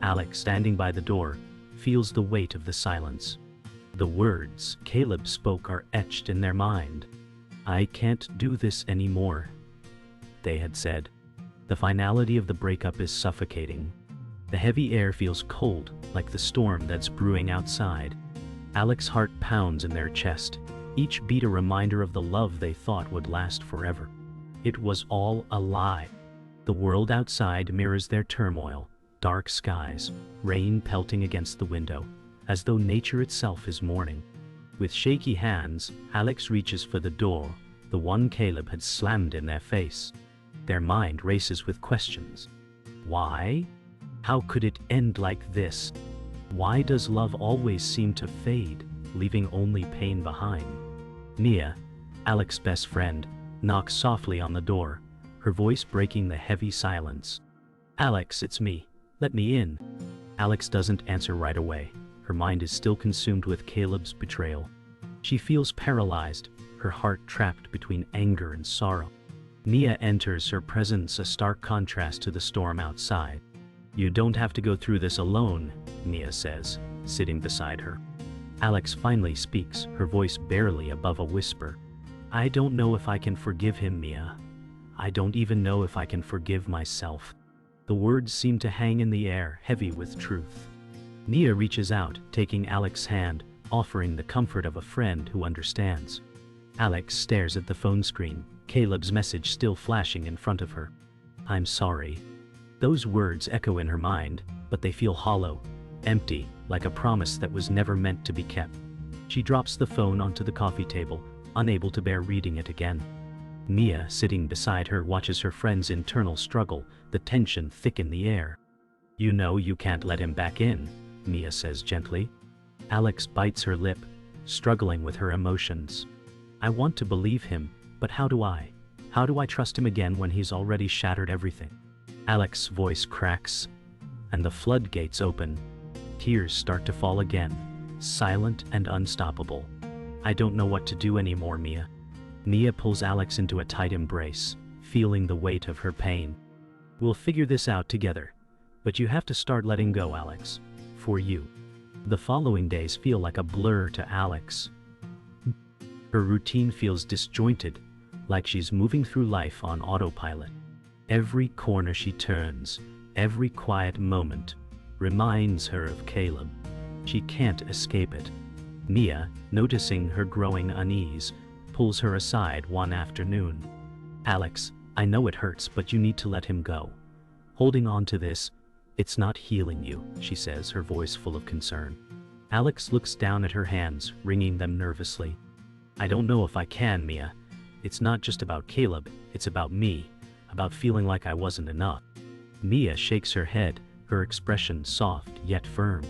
Alex, standing by the door, feels the weight of the silence. The words Caleb spoke are etched in their mind. "I can't do this anymore," they had said. The finality of the breakup is suffocating. The heavy air feels cold, like the storm that's brewing outside. Alex's heart pounds in their chest, each beat a reminder of the love they thought would last forever. It was all a lie. The world outside mirrors their turmoil, dark skies, rain pelting against the window, as though nature itself is mourning. With shaky hands, Alex reaches for the door, the one Caleb had slammed in their face. Their mind races with questions. Why? How could it end like this? Why does love always seem to fade, leaving only pain behind? Mia, Alex's best friend, knocks softly on the door, her voice breaking the heavy silence. "Alex, it's me. Let me in." Alex doesn't answer right away. Her mind is still consumed with Caleb's betrayal. She feels paralyzed, her heart trapped between anger and sorrow. Mia enters, her presence a stark contrast to the storm outside. "You don't have to go through this alone," Mia says, sitting beside her. Alex finally speaks, her voice barely above a whisper. "I don't know if I can forgive him, Mia. I don't even know if I can forgive myself." The words seem to hang in the air, heavy with truth. Mia reaches out, taking Alex's hand, offering the comfort of a friend who understands. Alex stares at the phone screen, Caleb's message still flashing in front of her. "I'm sorry." Those words echo in her mind, but they feel hollow, empty, like a promise that was never meant to be kept. She drops the phone onto the coffee table, unable to bear reading it again. Mia, sitting beside her, watches her friend's internal struggle, the tension thick in the air. "You know you can't let him back in," Mia says gently. Alex bites her lip, struggling with her emotions. "I want to believe him, but how do I? How do I trust him again when he's already shattered everything?" Alex's voice cracks, and the floodgates open. Tears start to fall again, silent and unstoppable. "I don't know what to do anymore, Mia." Mia pulls Alex into a tight embrace, feeling the weight of her pain. "We'll figure this out together, but you have to start letting go, Alex. For you." The following days feel like a blur to Alex. Her routine feels disjointed, like she's moving through life on autopilot. Every corner she turns, every quiet moment, reminds her of Caleb. She can't escape it. Mia, noticing her growing unease, pulls her aside one afternoon. "Alex, I know it hurts, but you need to let him go. Holding on to this, it's not healing you," she says, her voice full of concern. Alex looks down at her hands, wringing them nervously. "I don't know if I can, Mia. It's not just about Caleb, it's about me, about feeling like I wasn't enough." Mia shakes her head, her expression soft yet firm.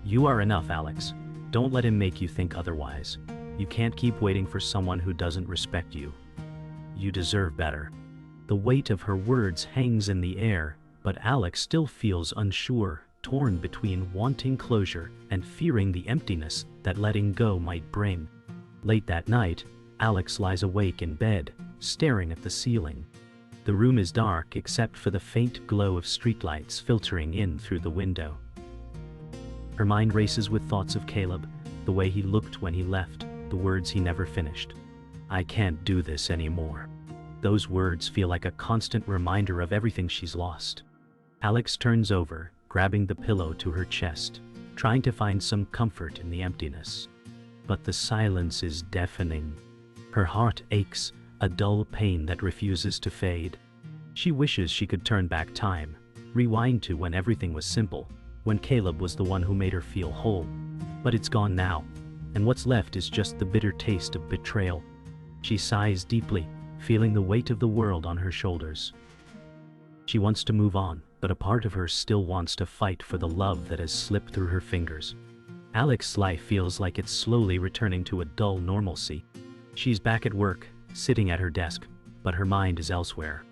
"You are enough, Alex. Don't let him make you think otherwise. You can't keep waiting for someone who doesn't respect you. You deserve better." The weight of her words hangs in the air, but Alex still feels unsure, torn between wanting closure and fearing the emptiness that letting go might bring. Late that night, Alex lies awake in bed, staring at the ceiling. The room is dark except for the faint glow of streetlights filtering in through the window. Her mind races with thoughts of Caleb, the way he looked when he left, the words he never finished. "I can't do this anymore." Those words feel like a constant reminder of everything she's lost. Alex turns over, grabbing the pillow to her chest, trying to find some comfort in the emptiness. But the silence is deafening. Her heart aches, a dull pain that refuses to fade. She wishes she could turn back time, rewind to when everything was simple, when Caleb was the one who made her feel whole. But it's gone now, and what's left is just the bitter taste of betrayal. She sighs deeply, feeling the weight of the world on her shoulders. She wants to move on, but a part of her still wants to fight for the love that has slipped through her fingers. Alex's life feels like it's slowly returning to a dull normalcy. She's back at work, sitting at her desk, but her mind is elsewhere.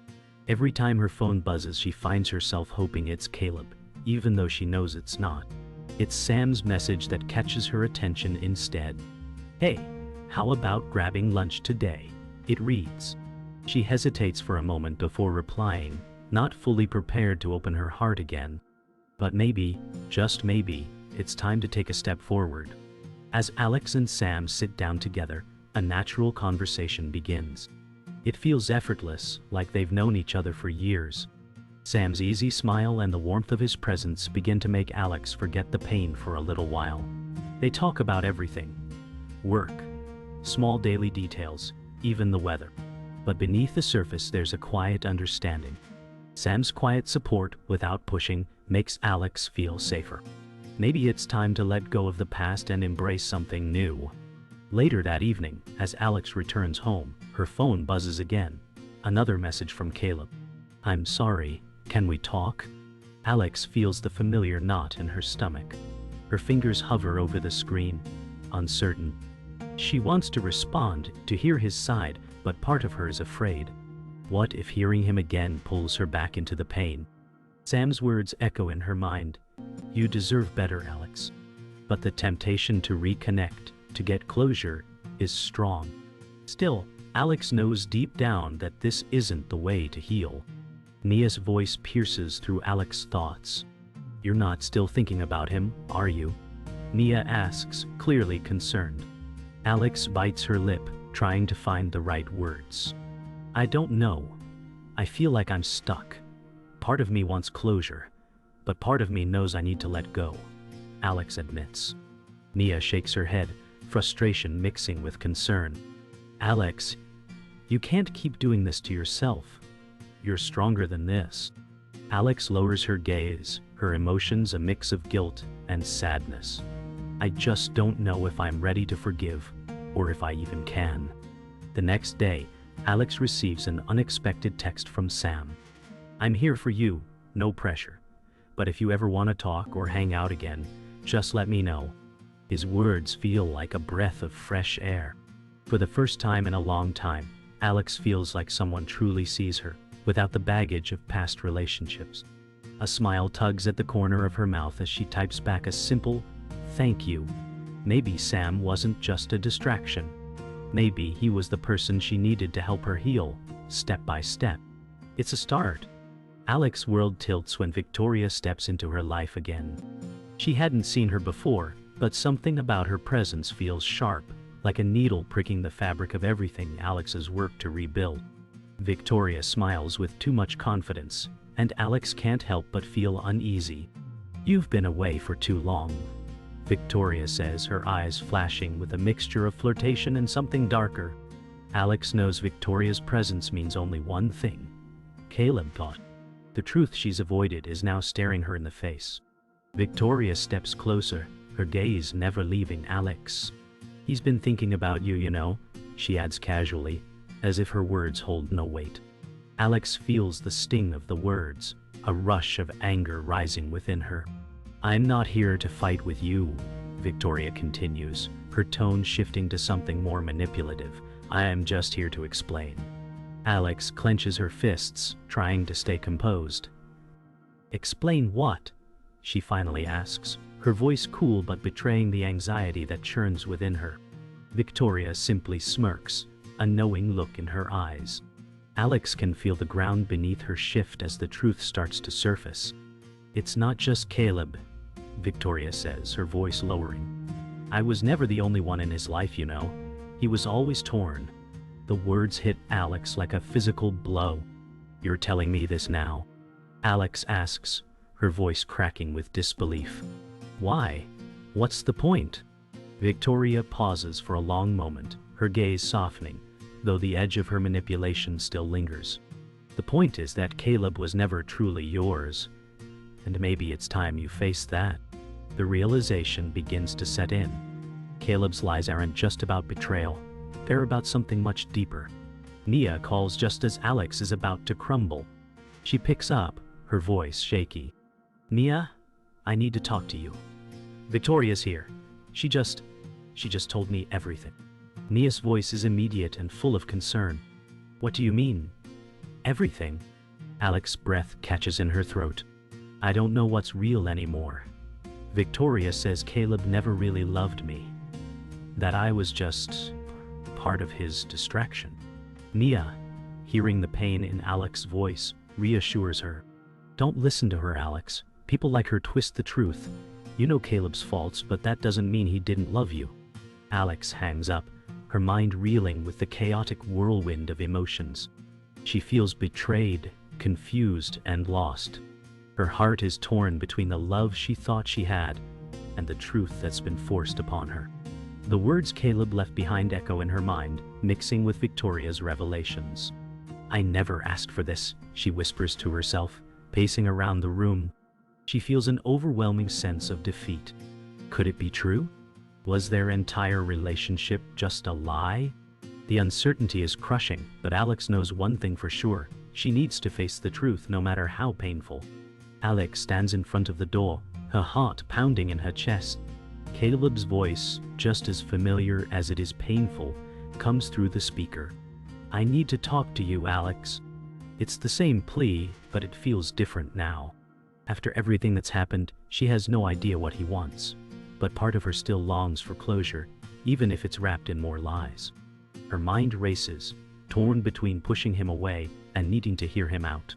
Every time her phone buzzes, she finds herself hoping it's Caleb, even though she knows it's not. It's Sam's message that catches her attention instead. "Hey, how about grabbing lunch today?" it reads. She hesitates for a moment before replying, not fully prepared to open her heart again. But maybe, just maybe, it's time to take a step forward. As Alex and Sam sit down together, a natural conversation begins. It feels effortless, like they've known each other for years. Sam's easy smile and the warmth of his presence begin to make Alex forget the pain for a little while. They talk about everything. Work, small daily details, even the weather. But beneath the surface there's a quiet understanding. Sam's quiet support, without pushing, makes Alex feel safer. Maybe it's time to let go of the past and embrace something new. Later that evening, as Alex returns home, her phone buzzes again. Another message from Caleb. "I'm sorry, can we talk?" Alex feels the familiar knot in her stomach. Her fingers hover over the screen, uncertain. She wants to respond, to hear his side, but part of her is afraid. What if hearing him again pulls her back into the pain? Sam's words echo in her mind. "You deserve better, Alex." But the temptation to reconnect, to get closure, is strong. Still, Alex knows deep down that this isn't the way to heal. Nia's voice pierces through Alex's thoughts. "You're not still thinking about him, are you?" Nia asks, clearly concerned. Alex bites her lip, trying to find the right words. "I don't know. I feel like I'm stuck. Part of me wants closure, but part of me knows I need to let go," Alex admits. Nia shakes her head, frustration mixing with concern. "Alex, you can't keep doing this to yourself. You're stronger than this." Alex lowers her gaze, her emotions a mix of guilt and sadness. "I just don't know if I'm ready to forgive, or if I even can." The next day, Alex receives an unexpected text from Sam. "I'm here for you, no pressure. But if you ever want to talk or hang out again, just let me know." His words feel like a breath of fresh air. For the first time in a long time, Alex feels like someone truly sees her, without the baggage of past relationships. A smile tugs at the corner of her mouth as she types back a simple, "Thank you." Maybe Sam wasn't just a distraction. Maybe he was the person she needed to help her heal, step by step. It's a start. Alex's world tilts when Victoria steps into her life again. She hadn't seen her before, but something about her presence feels sharp, like a needle pricking the fabric of everything Alex has worked to rebuild. Victoria smiles with too much confidence, and Alex can't help but feel uneasy. "You've been away for too long," Victoria says, her eyes flashing with a mixture of flirtation and something darker. Alex knows Victoria's presence means only one thing. Caleb thought. The truth she's avoided is now staring her in the face. Victoria steps closer, her gaze never leaving Alex. "He's been thinking about you, you know," she adds casually, as if her words hold no weight. Alex feels the sting of the words, a rush of anger rising within her. "I'm not here to fight with you," Victoria continues, her tone shifting to something more manipulative. "I am just here to explain." Alex clenches her fists, trying to stay composed. "Explain what?" she finally asks, her voice cool but betraying the anxiety that churns within her. Victoria simply smirks, a knowing look in her eyes. Alex can feel the ground beneath her shift as the truth starts to surface. "It's not just Caleb," Victoria says, her voice lowering. "I was never the only one in his life, you know. He was always torn." The words hit Alex like a physical blow. "You're telling me this now?" Alex asks, her voice cracking with disbelief. "Why? What's the point?" Victoria pauses for a long moment, her gaze softening, though the edge of her manipulation still lingers. "The point is that Caleb was never truly yours. And maybe it's time you face that." The realization begins to set in. Caleb's lies aren't just about betrayal. They're about something much deeper. Nia calls just as Alex is about to crumble. She picks up, her voice shaky. "Nia, I need to talk to you. Victoria's here. She just told me everything." Nia's voice is immediate and full of concern. "What do you mean? Everything?" Alex's breath catches in her throat. "I don't know what's real anymore. Victoria says Caleb never really loved me. That I was just part of his distraction." Nia, hearing the pain in Alex's voice, reassures her. "Don't listen to her, Alex. People like her twist the truth. You know Caleb's faults, but that doesn't mean he didn't love you. Alex hangs up, her mind reeling with the chaotic whirlwind of emotions. She feels betrayed, confused, and lost. Her heart is torn between the love she thought she had and the truth that's been forced upon her. The words Caleb left behind echo in her mind, mixing with Victoria's revelations. "I never asked for this," she whispers to herself, pacing around the room. She feels an overwhelming sense of defeat. Could it be true? Was their entire relationship just a lie? The uncertainty is crushing, but Alex knows one thing for sure. She needs to face the truth no matter how painful. Alex stands in front of the door, her heart pounding in her chest. Caleb's voice, just as familiar as it is painful, comes through the speaker. "I need to talk to you, Alex." It's the same plea, but it feels different now. After everything that's happened, she has no idea what he wants. But part of her still longs for closure, even if it's wrapped in more lies. Her mind races, torn between pushing him away and needing to hear him out.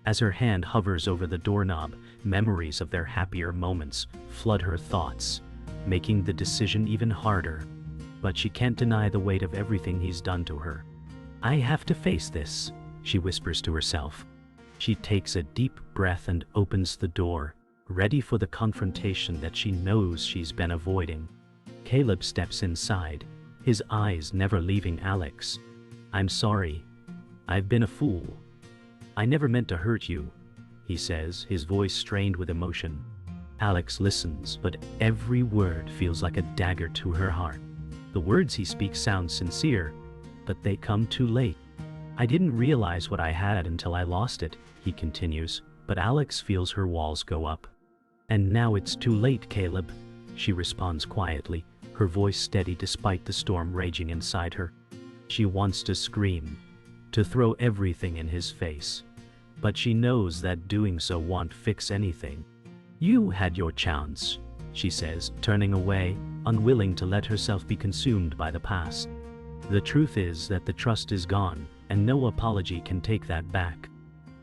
As her hand hovers over the doorknob, memories of their happier moments flood her thoughts, making the decision even harder. But she can't deny the weight of everything he's done to her. "I have to face this," she whispers to herself. She takes a deep breath and opens the door, ready for the confrontation that she knows she's been avoiding. Caleb steps inside, his eyes never leaving Alex. "I'm sorry. I've been a fool. I never meant to hurt you," he says, his voice strained with emotion. Alex listens, but every word feels like a dagger to her heart. The words he speaks sound sincere, but they come too late. "I didn't realize what I had until I lost it," he continues, but Alex feels her walls go up. "And now it's too late, Caleb," she responds quietly, her voice steady despite the storm raging inside her. She wants to scream, to throw everything in his face, but she knows that doing so won't fix anything. "You had your chance," she says, turning away, unwilling to let herself be consumed by the past. The truth is that the trust is gone, and no apology can take that back.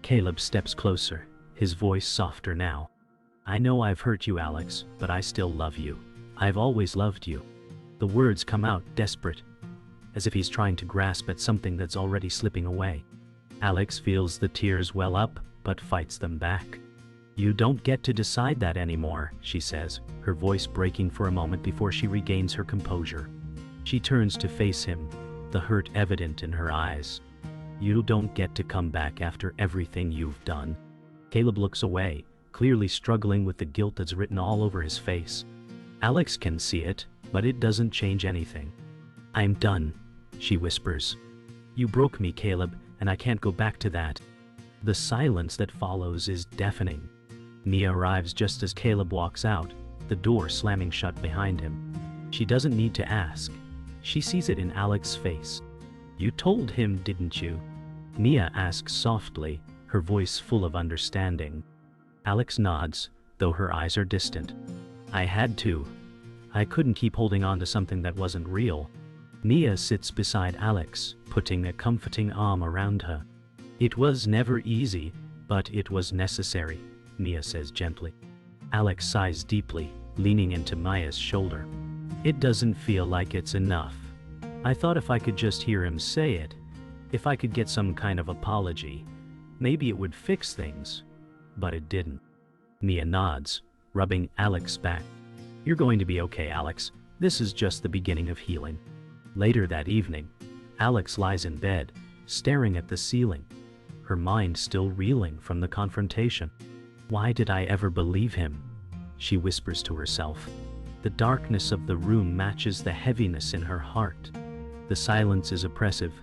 Caleb steps closer, his voice softer now. "I know I've hurt you, Alex, but I still love you. I've always loved you." The words come out desperate, as if he's trying to grasp at something that's already slipping away. Alex feels the tears well up, but fights them back. "You don't get to decide that anymore," she says, her voice breaking for a moment before she regains her composure. She turns to face him, the hurt evident in her eyes. "You don't get to come back after everything you've done." Caleb looks away, clearly struggling with the guilt that's written all over his face. Alex can see it, but it doesn't change anything. "I'm done," she whispers. "You broke me, Caleb, and I can't go back to that." The silence that follows is deafening. Mia arrives just as Caleb walks out, the door slamming shut behind him. She doesn't need to ask. She sees it in Alex's face. "You told him, didn't you?" Mia asks softly, her voice full of understanding. Alex nods, though her eyes are distant. "I had to. I couldn't keep holding on to something that wasn't real." Mia sits beside Alex, putting a comforting arm around her. "It was never easy, but it was necessary," Mia says gently. Alex sighs deeply, leaning into Mia's shoulder. "It doesn't feel like it's enough. I thought if I could just hear him say it, if I could get some kind of apology, maybe it would fix things. But it didn't." Mia nods, rubbing Alex's back. "You're going to be okay, Alex. This is just the beginning of healing." Later that evening, Alex lies in bed, staring at the ceiling, her mind still reeling from the confrontation. "Why did I ever believe him?" she whispers to herself. The darkness of the room matches the heaviness in her heart. The silence is oppressive,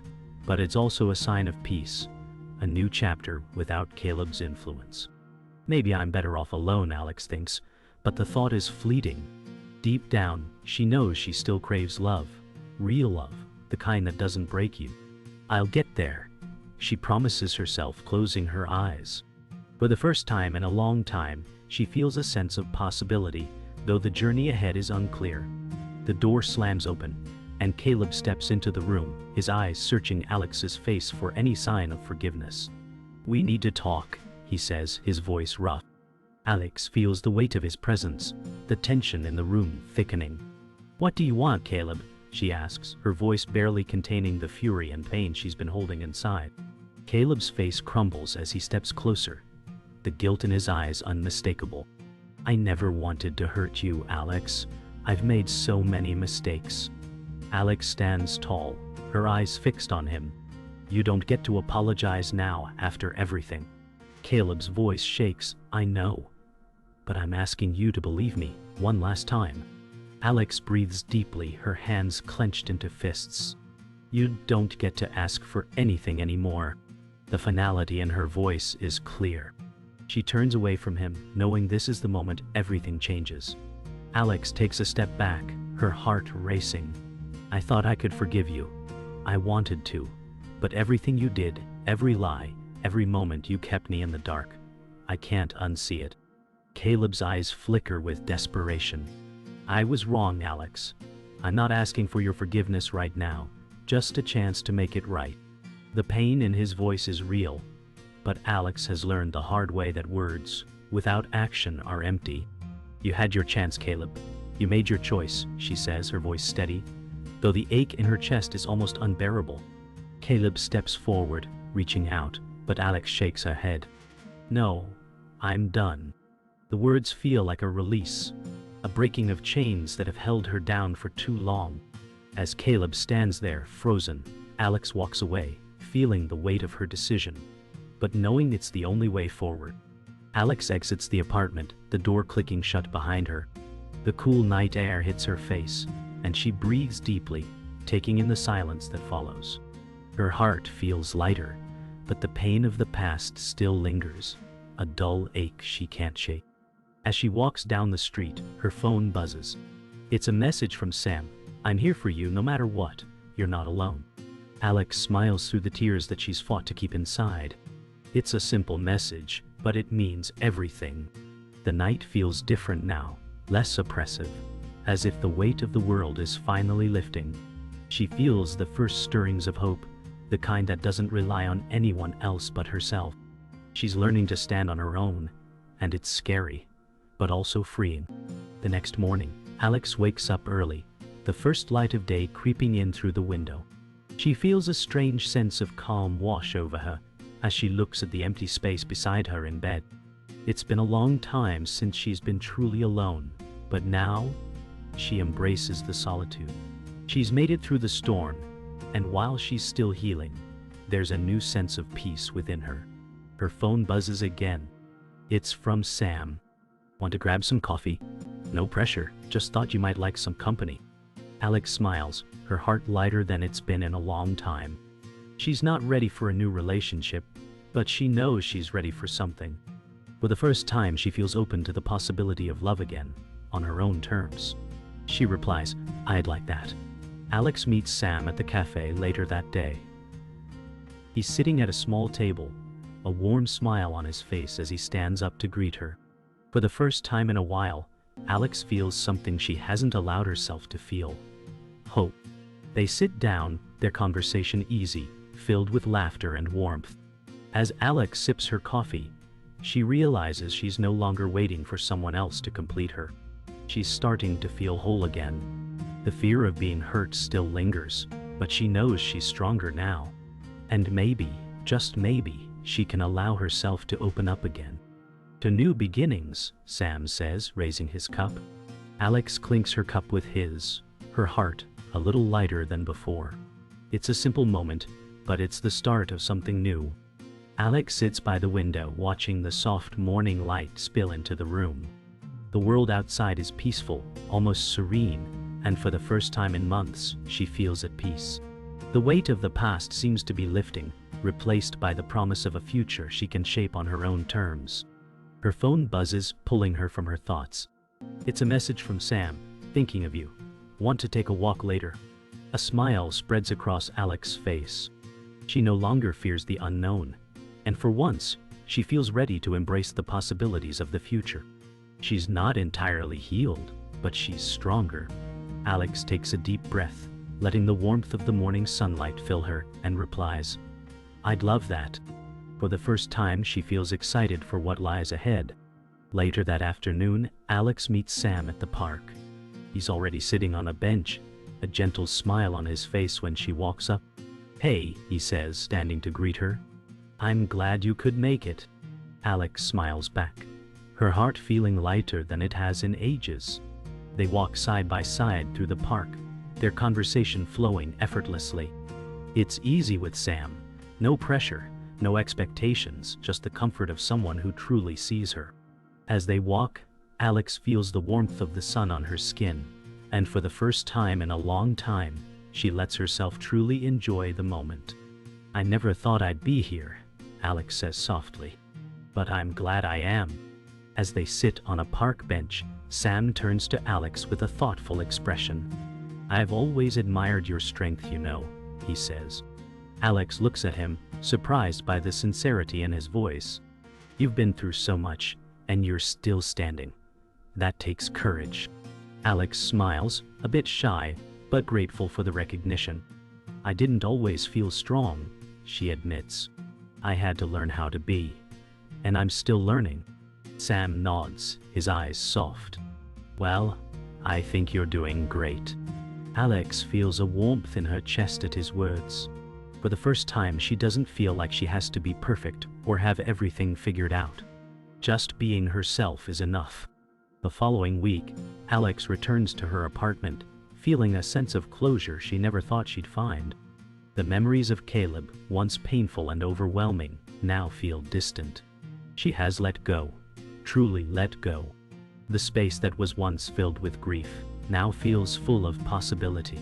but it's also a sign of peace, a new chapter without Caleb's influence. Maybe I'm better off alone, Alex thinks, but the thought is fleeting. Deep down, she knows she still craves love, real love, the kind that doesn't break you. "I'll get there," she promises herself, closing her eyes. For the first time in a long time, she feels a sense of possibility, though the journey ahead is unclear. The door slams open, and Caleb steps into the room, his eyes searching Alex's face for any sign of forgiveness. "We need to talk," he says, his voice rough. Alex feels the weight of his presence, the tension in the room thickening. "What do you want, Caleb?" she asks, her voice barely containing the fury and pain she's been holding inside. Caleb's face crumbles as he steps closer, the guilt in his eyes unmistakable. "I never wanted to hurt you, Alex. I've made so many mistakes." Alex stands tall, her eyes fixed on him. "You don't get to apologize now after everything." Caleb's voice shakes. "I know. But I'm asking you to believe me, one last time." Alex breathes deeply, her hands clenched into fists. "You don't get to ask for anything anymore." The finality in her voice is clear. She turns away from him, knowing this is the moment everything changes. Alex takes a step back, her heart racing. "I thought I could forgive you. I wanted to. But everything you did, every lie, every moment you kept me in the dark. I can't unsee it." Caleb's eyes flicker with desperation. "I was wrong, Alex. I'm not asking for your forgiveness right now, just a chance to make it right." The pain in his voice is real, but Alex has learned the hard way that words, without action, are empty. "You had your chance, Caleb. You made your choice," she says, her voice steady, though the ache in her chest is almost unbearable. Caleb steps forward, reaching out, but Alex shakes her head. "No, I'm done." The words feel like a release, a breaking of chains that have held her down for too long. As Caleb stands there, frozen, Alex walks away, feeling the weight of her decision, but knowing it's the only way forward. Alex exits the apartment, the door clicking shut behind her. The cool night air hits her face, and she breathes deeply, taking in the silence that follows. Her heart feels lighter, but the pain of the past still lingers, a dull ache she can't shake. As she walks down the street, her phone buzzes. It's a message from Sam. "I'm here for you no matter what. You're not alone." Alex smiles through the tears that she's fought to keep inside. It's a simple message, but it means everything. The night feels different now, less oppressive, as if the weight of the world is finally lifting. She feels the first stirrings of hope, the kind that doesn't rely on anyone else but herself. She's learning to stand on her own, and it's scary, but also freeing. The next morning, Alex wakes up early, the first light of day creeping in through the window. She feels a strange sense of calm wash over her as she looks at the empty space beside her in bed. It's been a long time since she's been truly alone, but now she embraces the solitude. She's made it through the storm, and while she's still healing, there's a new sense of peace within her. Her phone buzzes again. It's from Sam. "Want to grab some coffee?" "No pressure, just thought you might like some company." Alex smiles, her heart lighter than it's been in a long time. She's not ready for a new relationship, but she knows she's ready for something. For the first time, she feels open to the possibility of love again, on her own terms. She replies, "I'd like that." Alex meets Sam at the cafe later that day. He's sitting at a small table, a warm smile on his face as he stands up to greet her. For the first time in a while, Alex feels something she hasn't allowed herself to feel: hope. They sit down, their conversation easy, filled with laughter and warmth. As Alex sips her coffee, she realizes she's no longer waiting for someone else to complete her. She's starting to feel whole again. The fear of being hurt still lingers, but she knows she's stronger now. And maybe, just maybe, she can allow herself to open up again. "To new beginnings," Sam says, raising his cup. Alex clinks her cup with his, her heart a little lighter than before. It's a simple moment, but it's the start of something new. Alex sits by the window, watching the soft morning light spill into the room. The world outside is peaceful, almost serene, and for the first time in months, she feels at peace. The weight of the past seems to be lifting, replaced by the promise of a future she can shape on her own terms. Her phone buzzes, pulling her from her thoughts. It's a message from Sam, "Thinking of you. Want to take a walk later?" A smile spreads across Alex's face. She no longer fears the unknown, and for once, she feels ready to embrace the possibilities of the future. She's not entirely healed, but she's stronger. Alex takes a deep breath, letting the warmth of the morning sunlight fill her, and replies, "I'd love that." For the first time, she feels excited for what lies ahead. Later that afternoon, Alex meets Sam at the park. He's already sitting on a bench, a gentle smile on his face when she walks up. "Hey," he says, standing to greet her. "I'm glad you could make it." Alex smiles back, her heart feeling lighter than it has in ages. They walk side by side through the park, their conversation flowing effortlessly. It's easy with Sam. No pressure, no expectations, just the comfort of someone who truly sees her. As they walk, Alex feels the warmth of the sun on her skin, and for the first time in a long time, she lets herself truly enjoy the moment. "I never thought I'd be here," Alex says softly, "but I'm glad I am." As they sit on a park bench, Sam turns to Alex with a thoughtful expression. "I've always admired your strength, you know," he says. Alex looks at him, surprised by the sincerity in his voice. "You've been through so much, and you're still standing. That takes courage." Alex smiles, a bit shy, but grateful for the recognition. "I didn't always feel strong," she admits. "I had to learn how to be. And I'm still learning." Sam nods, his eyes soft. "Well, I think you're doing great." Alex feels a warmth in her chest at his words. For the first time, she doesn't feel like she has to be perfect or have everything figured out. Just being herself is enough. The following week, Alex returns to her apartment, feeling a sense of closure she never thought she'd find. The memories of Caleb, once painful and overwhelming, now feel distant. She has let go, truly let go. The space that was once filled with grief now feels full of possibility.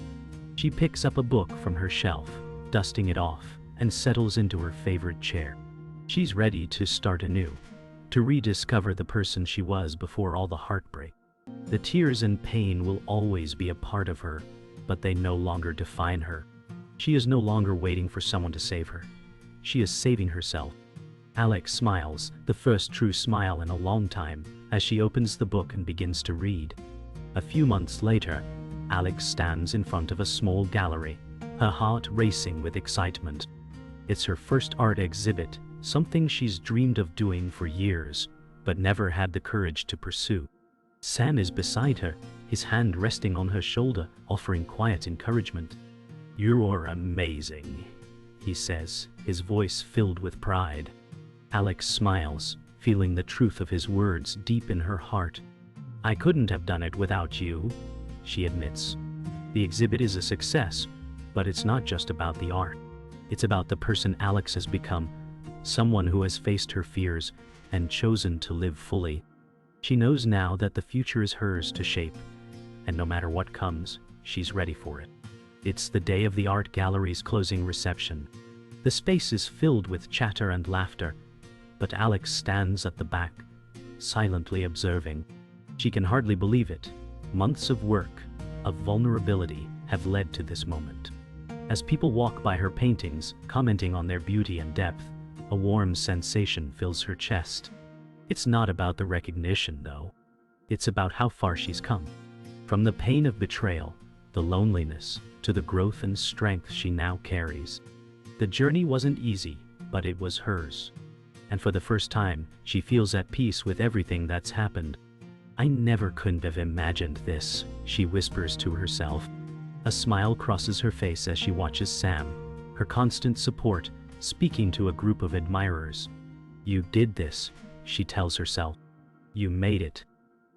She picks up a book from her shelf, dusting it off, and settles into her favorite chair. She's ready to start anew, to rediscover the person she was before all the heartbreak. The tears and pain will always be a part of her, but they no longer define her. She is no longer waiting for someone to save her. She is saving herself. Alex smiles, the first true smile in a long time, as she opens the book and begins to read. A few months later, Alex stands in front of a small gallery, her heart racing with excitement. It's her first art exhibit, something she's dreamed of doing for years, but never had the courage to pursue. Sam is beside her, his hand resting on her shoulder, offering quiet encouragement. "You're amazing," he says, his voice filled with pride. Alex smiles, feeling the truth of his words deep in her heart. "I couldn't have done it without you," she admits. The exhibit is a success, but it's not just about the art. It's about the person Alex has become, someone who has faced her fears and chosen to live fully. She knows now that the future is hers to shape, and no matter what comes, she's ready for it. It's the day of the art gallery's closing reception. The space is filled with chatter and laughter, but Alex stands at the back, silently observing. She can hardly believe it. Months of work, of vulnerability, have led to this moment. As people walk by her paintings, commenting on their beauty and depth, a warm sensation fills her chest. It's not about the recognition, though. It's about how far she's come. From the pain of betrayal, the loneliness, to the growth and strength she now carries. The journey wasn't easy, but it was hers. And for the first time, she feels at peace with everything that's happened. "I never could have imagined this," she whispers to herself. A smile crosses her face as she watches Sam, her constant support, speaking to a group of admirers. "You did this," she tells herself. "You made it."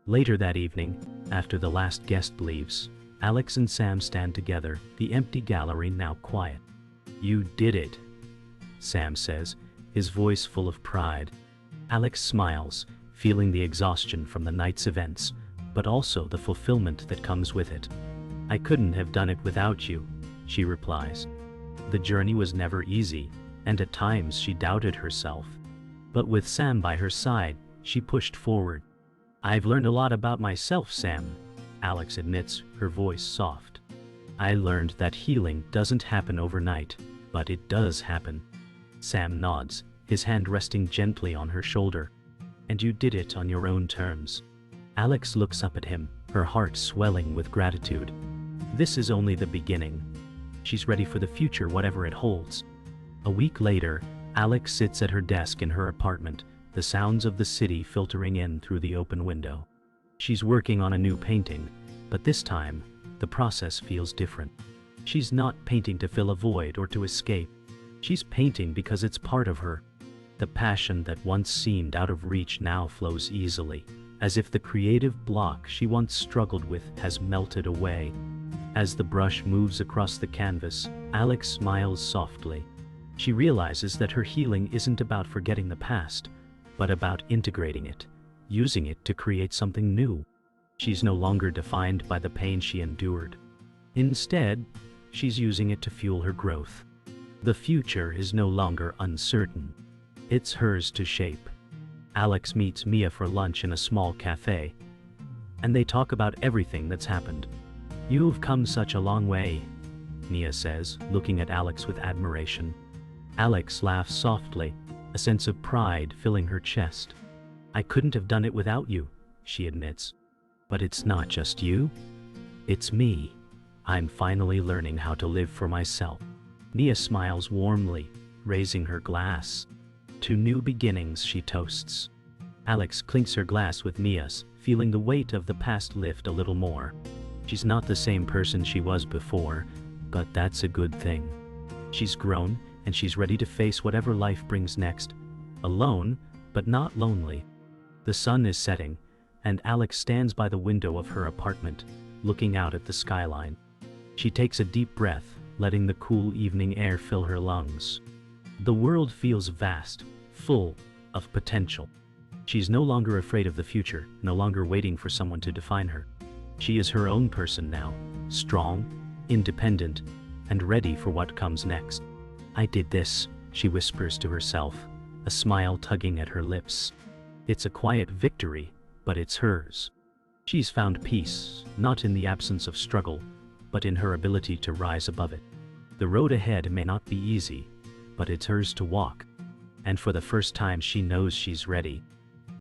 Later that evening, after the last guest leaves, Alex and Sam stand together, the empty gallery now quiet. "You did it," Sam says, his voice full of pride. Alex smiles, feeling the exhaustion from the night's events, but also the fulfillment that comes with it. "I couldn't have done it without you," she replies. The journey was never easy, and at times she doubted herself. But with Sam by her side, she pushed forward. "I've learned a lot about myself, Sam," Alex admits, her voice soft. "I learned that healing doesn't happen overnight, but it does happen." Sam nods, his hand resting gently on her shoulder. "And you did it on your own terms." Alex looks up at him, her heart swelling with gratitude. This is only the beginning. She's ready for the future, whatever it holds. A week later, Alex sits at her desk in her apartment, the sounds of the city filtering in through the open window. She's working on a new painting, but this time, the process feels different. She's not painting to fill a void or to escape. She's painting because it's part of her. The passion that once seemed out of reach now flows easily, as if the creative block she once struggled with has melted away. As the brush moves across the canvas, Alex smiles softly. She realizes that her healing isn't about forgetting the past, but about integrating it, using it to create something new. She's no longer defined by the pain she endured. Instead, she's using it to fuel her growth. The future is no longer uncertain. It's hers to shape. Alex meets Mia for lunch in a small cafe, and they talk about everything that's happened. "You've come such a long way," Mia says, looking at Alex with admiration. Alex laughs softly, a sense of pride filling her chest. "I couldn't have done it without you," she admits. "But it's not just you. It's me. I'm finally learning how to live for myself." Mia smiles warmly, raising her glass. "To new beginnings," she toasts. Alex clinks her glass with Mia's, feeling the weight of the past lift a little more. She's not the same person she was before, but that's a good thing. She's grown, and she's ready to face whatever life brings next. Alone, but not lonely. The sun is setting, and Alex stands by the window of her apartment, looking out at the skyline. She takes a deep breath, letting the cool evening air fill her lungs. The world feels vast, full of potential. She's no longer afraid of the future, no longer waiting for someone to define her. She is her own person now, strong, independent, and ready for what comes next. "I did this," she whispers to herself, a smile tugging at her lips. It's a quiet victory, but it's hers. She's found peace, not in the absence of struggle, but in her ability to rise above it. The road ahead may not be easy, but it's hers to walk. And for the first time she knows she's ready.